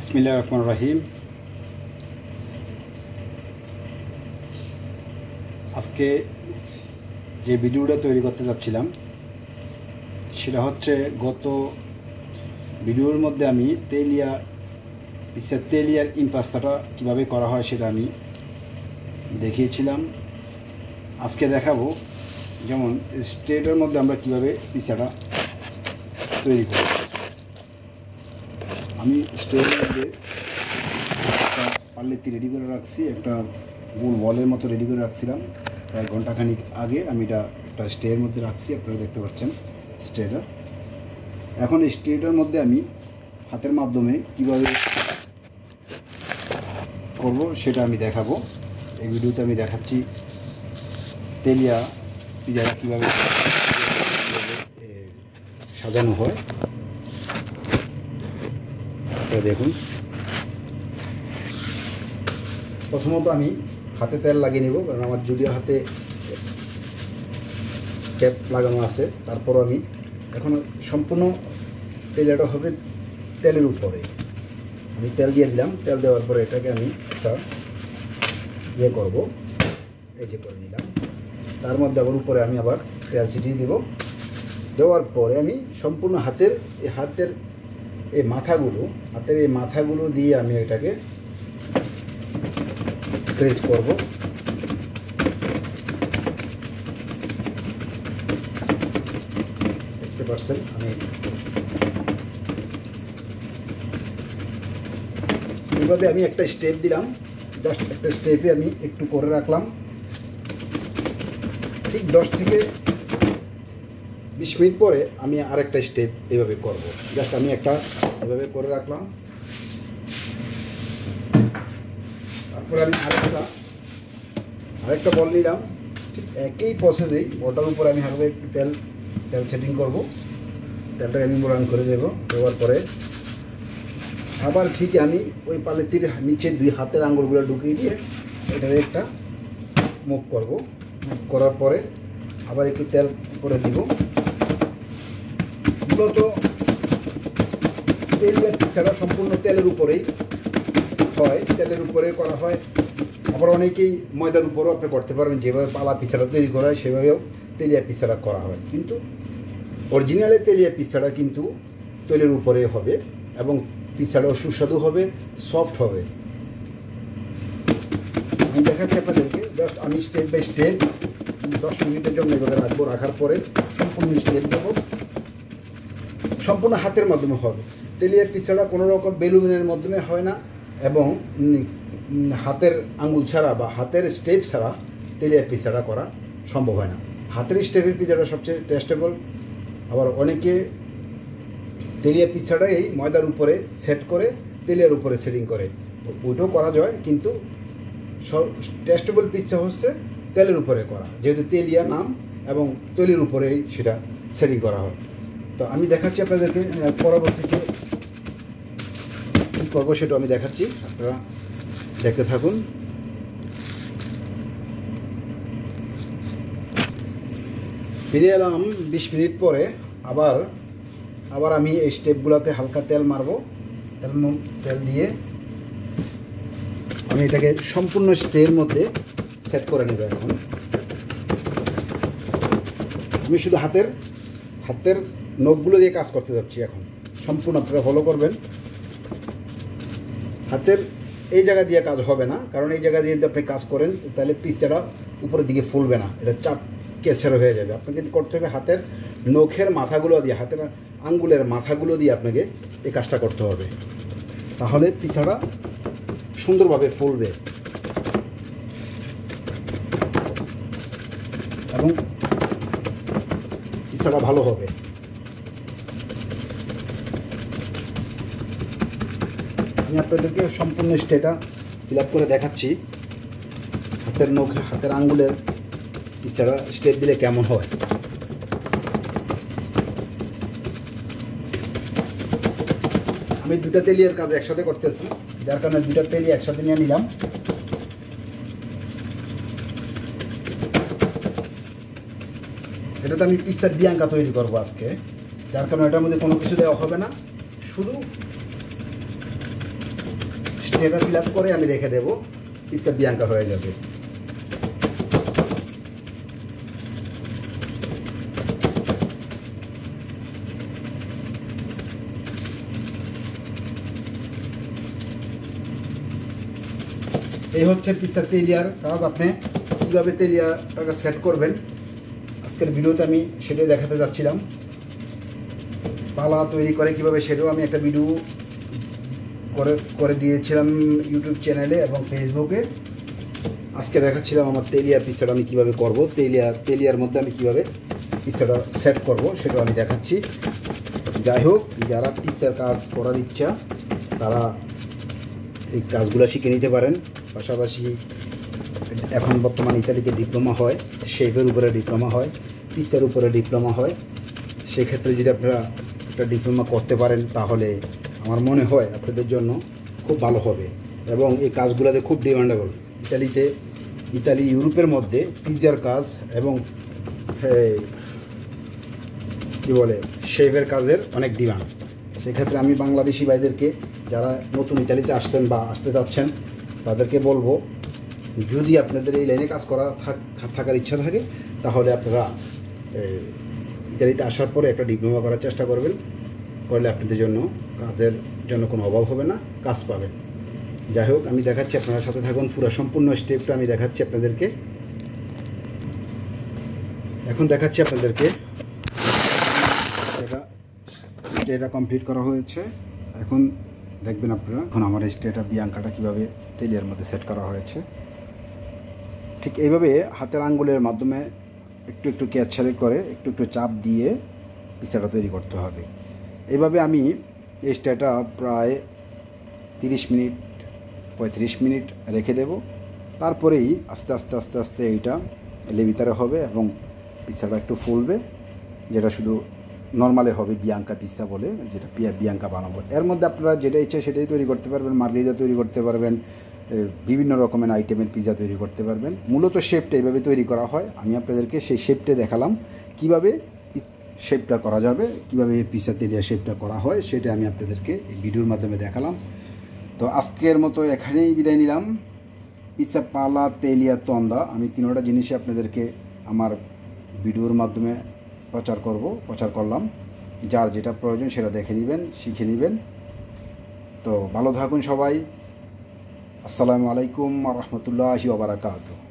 বিসমিল্লাহির রহমানির রহিম। আজকে যে ভিডিওটা তৈরি করতে যাচ্ছিলাম সেটা হচ্ছে, গত ভিডিওর মধ্যে আমি তেলিয়ার ইম্পাস্তাটা কীভাবে করা হয় সেটা আমি দেখিয়েছিলাম। আজকে দেখাবো যেমন স্ট্রেটের মধ্যে আমরা কীভাবে পিৎজাটা তৈরি করি। আমি স্ট্রেটের মধ্যে একটা পাল্লেতি রেডি করে রাখছি, একটা গোল বলের মতো রেডি করে রাখছিলাম প্রায় ঘন্টাখানিক আগে। আমি এটা একটা স্ট্রের মধ্যে রাখছি, আপনারা দেখতে পাচ্ছেন স্ট্রেটা। এখন এই স্ট্রেটার মধ্যে আমি হাতের মাধ্যমে কীভাবে করব সেটা আমি দেখাবো। এই ভিডিওতে আমি দেখাচ্ছি তেলিয়া পিৎজাটা কীভাবে সাজানো হয়। আপনারা দেখুন, প্রথমত আমি হাতে তেল লাগিয়ে নেব, কারণ আমার যদিও হাতে ক্যাপ লাগানো আছে, তারপরও আমি এখন সম্পূর্ণ তেলটা হবে তেলের উপরে। আমি তেল দিয়ে দিলাম, তেল দেওয়ার পরে এটাকে আমি একটা করব, এই যে করে নিলাম। তার মধ্যে আবার উপরে আমি আবার তেল ছিটিয়ে দেব। দেওয়ার পরে আমি সম্পূর্ণ হাতের এই মাথাগুলো দিয়ে আমি এটাকে প্রেস করব। দেখতে পাচ্ছেন আমি এইভাবে আমি একটা স্টেপ দিলাম, জাস্ট একটা স্টেপে আমি একটু করে রাখলাম। ঠিক 10 থেকে 20 মিনিট পরে আমি আরেকটা স্টেপ এইভাবে করব। জাস্ট আমি একটা এভাবে করে রাখলাম, তারপরে আমি আরেকটা বল নিলাম। ঠিক একই প্রসেসেই বলটার উপরে আমি হালকা একটু তেল সেটিং করব। তেলটাকে আমি মোড়ান করে দেবো। দেওয়ার পরে আবার ঠিক আমি ওই পালেতির নিচে 2 হাতের আঙুলগুলো ঢুকিয়ে দিয়ে এটাকে একটা মুভ করব। মুভ করার পরে আবার একটু তেল করে দিব। মূলত তেলিয়ার পিৎজাটা সম্পূর্ণ তেলের উপরেই হয়, তেলের উপরে করা হয়। আবার অনেকেই ময়দার উপরেও আপনি করতে পারবেন, যেভাবে পালা পিৎজাটা তৈরি করা হয় সেভাবেও তেলিয়া পিৎজাটা করা হয়। কিন্তু অরিজিনালে তেলিয়া পিৎজাটা কিন্তু তেলের উপরে হবে এবং পিৎজাটাও সুস্বাদু হবে, সফট হবে। আমি দেখাচ্ছি আপনাদেরকে। জাস্ট আমি স্টেপ বাই স্টেপ 10 মিনিটের জন্য এভাবে রাখবো। রাখার পরে সম্পূর্ণ স্টেপ দেবো, সম্পূর্ণ হাতের মাধ্যমে হবে। তেলিয়ার পিৎজাটা কোনো রকম বেলুনের মাধ্যমে হয় না, এবং হাতের আঙ্গুল ছাড়া বা হাতের স্টেপ ছাড়া তেলিয়ার পিৎজাটা করা সম্ভব হয় না। হাতের স্টেপের পিৎজাটা সবচেয়ে টেস্টেবল। আবার অনেকে তেলিয়া পিৎজাটা এই ময়দার উপরে সেট করে তেলিয়ার উপরে সেটিং করে, ওইটাও করা যায়। কিন্তু টেস্টেবল পিৎজা হচ্ছে তেলের উপরে করা, যেহেতু তেলিয়া নাম এবং তেলের উপরেই সেটা সেটিং করা হয়। তো আমি দেখাচ্ছি আপনাদেরকে পরবর্তীতে কী করবো সেটা আমি দেখাচ্ছি, আপনারা দেখতে থাকুন। ফিরে এলাম 20 মিনিট পরে। আবার আমি এই স্টেপগুলোতে হালকা তেল মারবো। তেল দিয়ে আমি এটাকে সম্পূর্ণ স্টের মধ্যে সেট করে নেব। এখন আমি শুধু হাতের নখগুলো দিয়ে কাজ করতে যাচ্ছি। এখন সম্পূর্ণ আপনারা ফলো করবেন। হাতের এই জায়গা দিয়ে কাজ হবে না, কারণ এই জায়গা দিয়ে যদি আপনি কাজ করেন তাহলে পিৎজাটা উপরের দিকে ফুলবে না, এটা চাপ কেছাড়া হয়ে যাবে। আপনাকে করতে হবে হাতের নখের মাথাগুলো দিয়ে, হাতের আঙ্গুলের মাথাগুলো দিয়ে আপনাকে এই কাজটা করতে হবে, তাহলে পিৎজাটা সুন্দরভাবে ফুলবে এবং পিৎজাটা ভালো হবে। আমি আপনাদেরকে সম্পূর্ণ স্টেটা ফিল আপ করে দেখাচ্ছি। হাতের আঙ্গুলের পিৎজাটা স্টেপ দিলে কেমন হয়। আমি 2টা তেলিয়ার কাজ একসাথে করতেছি, যার কারণে 2টা তেলি একসাথে নিয়ে নিলাম। এটাতে আমি পিৎজার বিয়াঙ্কা তৈরি করবো আজকে, যার কারণে এটার মধ্যে কোনো কিছু দেওয়া হবে না, শুধু তেল আর তেল। তেল দেওয়ার পরে আমি আবার একটু তেল দিয়ে দিলাম। দেওয়ার পরে আবার একটু তেল ছিটিয়ে দিলাম। দেওয়ার পরে আবার স্টেটা ফিল আপ করে আমি রেখে দেবো, পিৎজা বিয়াঙ্কা হয়ে যাবে। এই হচ্ছে পিৎজা তেলিয়ার কাজ। আপনি কীভাবে তেলিয়াটাকে সেট করবেন আজকের ভিডিওতে আমি সেটাই দেখাতে যাচ্ছিলাম। পালা তৈরি করে কীভাবে সেটাও আমি একটা ভিডিও করে দিয়েছিলাম ইউটিউব চ্যানেলে এবং ফেসবুকে। আজকে দেখাচ্ছিলাম আমার তেলিয়া পিৎজাটা আমি কীভাবে করবো, তেলিয়ার মধ্যে আমি কীভাবে পিৎজাটা সেট করব সেটাও আমি দেখাচ্ছি। যাই হোক, যারা পিৎজার কাজ করার ইচ্ছা তারা এই কাজগুলো শিখে নিতে পারেন। পাশাপাশি এখন বর্তমান ইতালিতে ডিপ্লোমা হয়, শেফের উপরে ডিপ্লোমা হয়, পিৎজার উপরে ডিপ্লোমা হয়। সেক্ষেত্রে যদি আপনারা একটা ডিপ্লোমা করতে পারেন তাহলে আমার মনে হয় আপনাদের জন্য খুব ভালো হবে এবং এই কাজগুলোতে খুব ডিমান্ডেবল। ইতালি ইউরোপের মধ্যে পিৎজার কাজ এবং কী বলে শেফের কাজের অনেক ডিমান্ড। সেক্ষেত্রে আমি বাংলাদেশি ভাইদেরকে যারা নতুন ইতালিতে আসছেন বা আসতে যাচ্ছেন তাদেরকে বলবো, যদি আপনাদের এই লাইনে কাজ করা থাকার ইচ্ছা থাকে তাহলে আপনারা ইতালিতে আসার পরে একটা ডিপ্লোমা করার চেষ্টা করবেন। করলে আপনাদের জন্য কাজের জন্য কোনো অভাব হবে না, কাজ পাবেন। যাই হোক, আমি দেখাচ্ছি, আপনারা সাথে থাকুন। পুরো সম্পূর্ণ স্টেপটা আমি দেখাচ্ছি আপনাদেরকে। এখন দেখাচ্ছি আপনাদেরকে স্টেটা কমপ্লিট করা হয়েছে। এখন দেখবেন আপনারা এখন আমার স্টেটা বিয়াঙ্কাটা কীভাবে তেলিয়ার মধ্যে সেট করা হয়েছে। ঠিক এইভাবে হাতের আঙ্গুলের মাধ্যমে একটু একটু ক্যাচারে করে একটু একটু চাপ দিয়ে পিৎজাটা তৈরি করতে হবে। এইভাবে আমি এই স্টেটা প্রায় 35 মিনিট রেখে দেব। তারপরেই আস্তে আস্তে আস্তে আস্তে এইটা লেভিতারে হবে এবং পিৎজাটা একটু ফুলবে, যেটা শুধু নর্মালে হবে বিয়াঙ্কা পিৎজা বলে, যেটা বিয়াঙ্কা বানাবো। এর মধ্যে আপনারা যেটা ইচ্ছে সেটাই তৈরি করতে পারবেন। মার্গারিতা তৈরি করতে পারবেন, বিভিন্ন রকমের আইটেমের পিৎজা তৈরি করতে পারবেন। মূলত শেপটা এইভাবে তৈরি করা হয়। আমি আপনাদেরকে সেই শেপটা দেখালাম, কিভাবে শেপটা করা যাবে, কিভাবে পিৎজা তেলিয়া শেপটা করা হয় সেটা আমি আপনাদেরকে এই ভিডিওর মাধ্যমে দেখালাম। তো আজকের মতো এখানেই বিদায় নিলাম। পিৎজা পালা তেলিয়া তন্দা আমি তিনোটা জিনিসই আপনাদেরকে আমার ভিডিওর মাধ্যমে প্রচার করলাম। যার যেটা প্রয়োজন সেটা দেখে নেবেন, শিখে নেবেন। তো ভালো থাকুন সবাই। আসসালামু আলাইকুম ওয়া রাহমাতুল্লাহি ওয়া বারাকাতুহু।